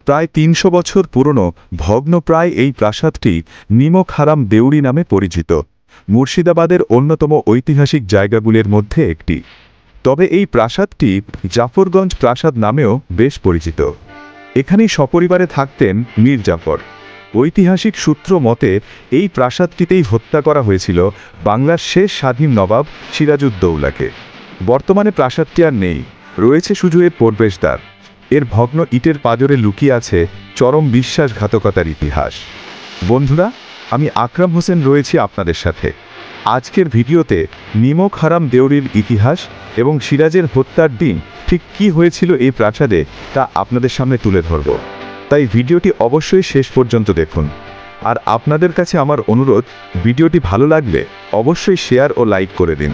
প্রায় ৩০০ বছর পুরনো ভগ্নপ্রায় এই প্রাসাদটি নিমক হারাম দেউরি নামে পরিচিত। মুর্শিদাবাদের অন্যতম ঐতিহাসিক জায়গাগুলির মধ্যে একটি। তবে এই প্রাসাদটি জাফরগঞ্জ প্রাসাদ নামেও বেশ পরিচিত। এখানেই সপরিবারে থাকতেন মীর জাফর। ঐতিহাসিক সূত্র মতে এই প্রাসাদটিতেই হত্যা করা হয়েছিল বাংলার শেষ স্বাধীন নবাব সিরাজউদ্দৌলাকে। বর্তমানে প্রাসাদটি আর নেই, রয়েছে শুধু এর প্রবেশদ্বার। এর ভগ্ন ইটের পাঁজরে লুকিয়ে আছে চরম বিশ্বাসঘাতকতার ইতিহাস। বন্ধুরা, আমি আকরাম হোসেন রয়েছি আপনাদের সাথে। আজকের ভিডিওতে নিমক হারাম দেউরির ইতিহাস এবং সিরাজের হত্যার দিন ঠিক কী হয়েছিল এই প্রাসাদে তা আপনাদের সামনে তুলে ধরব। তাই ভিডিওটি অবশ্যই শেষ পর্যন্ত দেখুন। আর আপনাদের কাছে আমার অনুরোধ, ভিডিওটি ভালো লাগলে অবশ্যই শেয়ার ও লাইক করে দিন।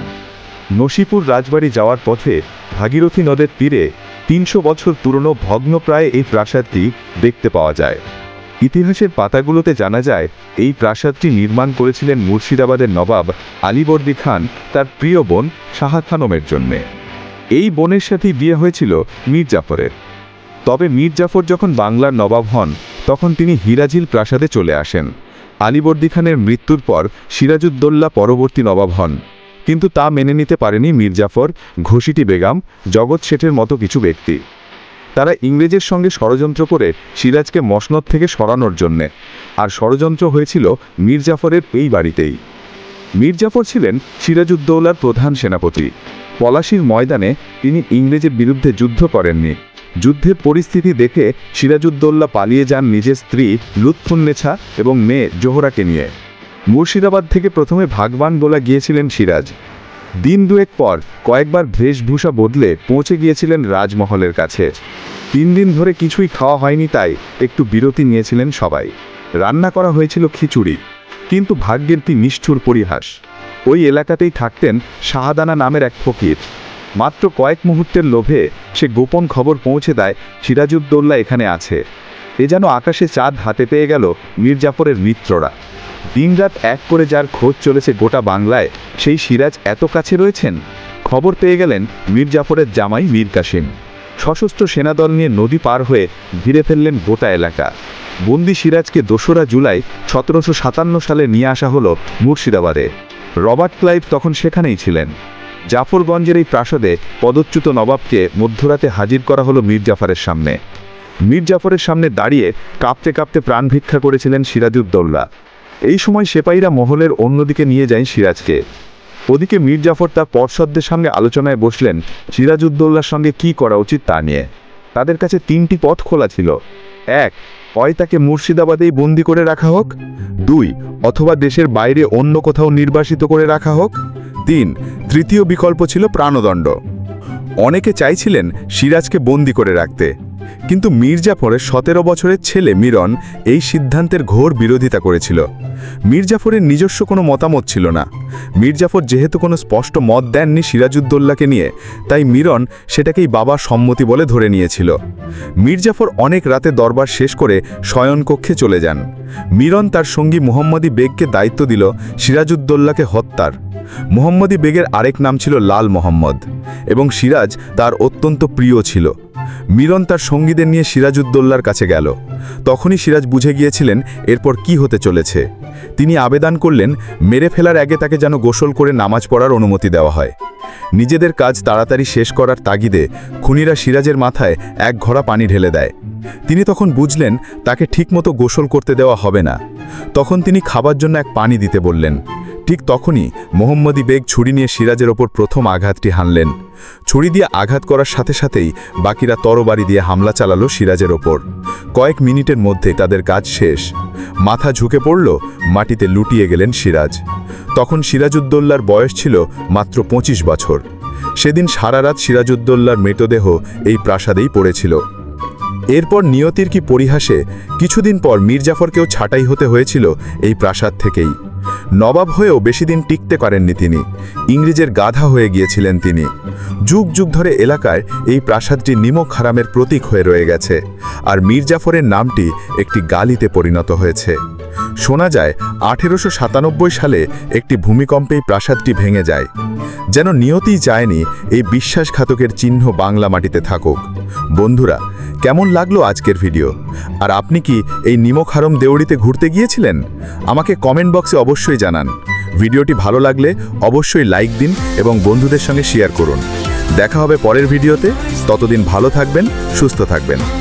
নসিপুর রাজবাড়ি যাওয়ার পথে ভাগীরথী নদের তীরে ৩০০ বছর পুরনো ভগ্নপ্রায় এই প্রাসাদটি দেখতে পাওয়া যায়। ইতিহাসের পাতাগুলোতে জানা যায় এই প্রাসাদটি নির্মাণ করেছিলেন মুর্শিদাবাদের নবাব আলীবর্দী খান তার প্রিয় বোন শাহ খানমের জন্যে। এই বোনের সাথেই বিয়ে হয়েছিল মীর জাফরের। তবে মীর জাফর যখন বাংলার নবাব হন তখন তিনি হিরাঝিল প্রাসাদে চলে আসেন। আলীবর্দী খানের মৃত্যুর পর সিরাজউদ্দৌলা পরবর্তী নবাব হন, কিন্তু তা মেনে নিতে পারেনি মীর জাফর, ঘসিটি বেগম, জগৎ শেঠের মতো কিছু ব্যক্তি। তারা ইংরেজের সঙ্গে ষড়যন্ত্র করে সিরাজকে মসনদ থেকে সরানোর জন্যে। আর ষড়যন্ত্র হয়েছিল মীর জাফরের এই বাড়িতেই। মীর জাফর ছিলেন সিরাজউদ্দৌলার প্রধান সেনাপতি। পলাশীর ময়দানে তিনি ইংরেজের বিরুদ্ধে যুদ্ধ করেননি। যুদ্ধের পরিস্থিতি দেখে সিরাজউদ্দৌলা পালিয়ে যান নিজের স্ত্রী লুৎফুন্নেছা এবং মেয়ে জোহরাকে নিয়ে। মুর্শিদাবাদ থেকে প্রথমে ভাগবান বলা গিয়েছিলেন সিরাজ। দিন দুয়েক পর কয়েকবার বেশভূষা বদলে পৌঁছে গিয়েছিলেন রাজমহলের কাছে। ৩ দিন ধরে কিছুই খাওয়া হয়নি, তাই একটু বিরতি নিয়েছিলেন সবাই। রান্না করা হয়েছিল খিচুড়ি, কিন্তু ভাগ্যের কি নিষ্ঠুর পরিহাস। ওই এলাকাতেই থাকতেন শাহাদানা নামের এক ফকির। মাত্র কয়েক মুহূর্তের লোভে সে গোপন খবর পৌঁছে দেয় সিরাজউদ্দৌলা এখানে আছে। এ যেন আকাশে চাঁদ হাতে পেয়ে গেল মীর জাফরের মিত্ররা। দিনরাত এক করে যার খোঁজ চলেছে গোটা বাংলায়, সেই সিরাজ এত কাছে রয়েছেন। খবর পেয়ে গেলেন মীর জাফরের জামাই মীর কাসিম। সশস্ত্র সেনাদল নিয়ে নদী পার হয়ে ঘিরে ফেললেন গোটা এলাকা। বন্দি সিরাজকে ২রা জুলাই ১৭৫৭ সালে নিয়ে আসা হলো মুর্শিদাবাদে। রবার্ট ক্লাইভ তখন সেখানেই ছিলেন। জাফরগঞ্জের এই প্রাসাদে পদচ্যুত নবাবকে মধ্যরাতে হাজির করা হলো মীর জাফরের সামনে। মীর জাফরের সামনে দাঁড়িয়ে কাঁপতে কাঁপতে প্রাণ ভিক্ষা করেছিলেন সিরাজউদ্দৌলা। এই সময় সেপাইরা মহলের অন্যদিকে নিয়ে যায় সিরাজকে। ওদিকে মীর জাফর তার পর্ষদদের সঙ্গে আলোচনায় বসলেন সিরাজউদ্দৌলার সঙ্গে কি করা উচিত তা নিয়ে। তাদের কাছে ৩টি পথ খোলা ছিল। ১, হয় তাকে মুর্শিদাবাদেই বন্দি করে রাখা হোক। ২, অথবা দেশের বাইরে অন্য কোথাও নির্বাসিত করে রাখা হোক। ৩, তৃতীয় বিকল্প ছিল প্রাণদণ্ড। অনেকে চাইছিলেন সিরাজকে বন্দি করে রাখতে, কিন্তু মীর জাফরের ১৭ বছরের ছেলে মিরন এই সিদ্ধান্তের ঘোর বিরোধিতা করেছিল। মীর জাফরের নিজস্ব কোনো মতামত ছিল না। মীর জাফর যেহেতু কোনো স্পষ্ট মত দেননি সিরাজউদ্দৌলাকে নিয়ে, তাই মিরন সেটাকেই বাবার সম্মতি বলে ধরে নিয়েছিল। মীর জাফর অনেক রাতে দরবার শেষ করে শয়নকক্ষে চলে যান। মিরন তার সঙ্গী মুহাম্মদী বেগকে দায়িত্ব দিল সিরাজউদ্দৌলাকে হত্যার। মুহাম্মদী বেগের আরেক নাম ছিল লাল মোহাম্মদ, এবং সিরাজ তার অত্যন্ত প্রিয় ছিল। মিরন তার সঙ্গীদের নিয়ে সিরাজউদ্দৌলার কাছে গেল। তখনই সিরাজ বুঝে গিয়েছিলেন এরপর কি হতে চলেছে। তিনি আবেদন করলেন মেরে ফেলার আগে তাকে যেন গোসল করে নামাজ পড়ার অনুমতি দেওয়া হয়। নিজেদের কাজ তাড়াতাড়ি শেষ করার তাগিদে খুনিরা সিরাজের মাথায় এক ঘড়া পানি ঢেলে দেয়। তিনি তখন বুঝলেন তাকে ঠিকমতো গোসল করতে দেওয়া হবে না। তখন তিনি খাবার জন্য এক পানি দিতে বললেন। ঠিক তখনই মুহাম্মদী বেগ ছুরি নিয়ে সিরাজের ওপর প্রথম আঘাতটি হানলেন। ছুরি দিয়ে আঘাত করার সাথে সাথেই বাকিরা তরবারি দিয়ে হামলা চালালো সিরাজের ওপর। কয়েক মিনিটের মধ্যে তাদের কাজ শেষ। মাথা ঝুঁকে পড়ল, মাটিতে লুটিয়ে গেলেন সিরাজ। তখন সিরাজউদ্দৌলার বয়স ছিল মাত্র ২৫ বছর। সেদিন সারা রাত সিরাজউদ্দৌলার মৃতদেহ এই প্রাসাদেই পড়েছিল। এরপর নিয়তির কি পরিহাসে কিছুদিন পর মীর জাফরকেও ছাঁটাই হতে হয়েছিল এই প্রাসাদ থেকেই। নবাব হয়েও বেশি দিন টিকতে পারেননি তিনি। ইংরেজের গাধা হয়ে গিয়েছিলেন তিনি। যুগ যুগ ধরে এলাকায় এই প্রাসাদটি নিমক হারামের প্রতীক হয়ে রয়ে গেছে, আর মীর জাফরের নামটি একটি গালিতে পরিণত হয়েছে। শোনা যায় 1897 সালে একটি ভূমিকম্পে এই প্রাসাদটি ভেঙে যায়। যেন নিয়তিই চায়নি এই বিশ্বাসঘাতকের চিহ্ন বাংলা মাটিতে থাকুক। বন্ধুরা, কেমন লাগলো আজকের ভিডিও? আর আপনি কি এই নিমকহারম দেউড়িতে ঘুরতে গিয়েছিলেন? আমাকে কমেন্ট বক্সে অবশ্যই জানান। ভিডিওটি ভালো লাগলে অবশ্যই লাইক দিন এবং বন্ধুদের সঙ্গে শেয়ার করুন। দেখা হবে পরের ভিডিওতে। ততদিন ভালো থাকবেন, সুস্থ থাকবেন।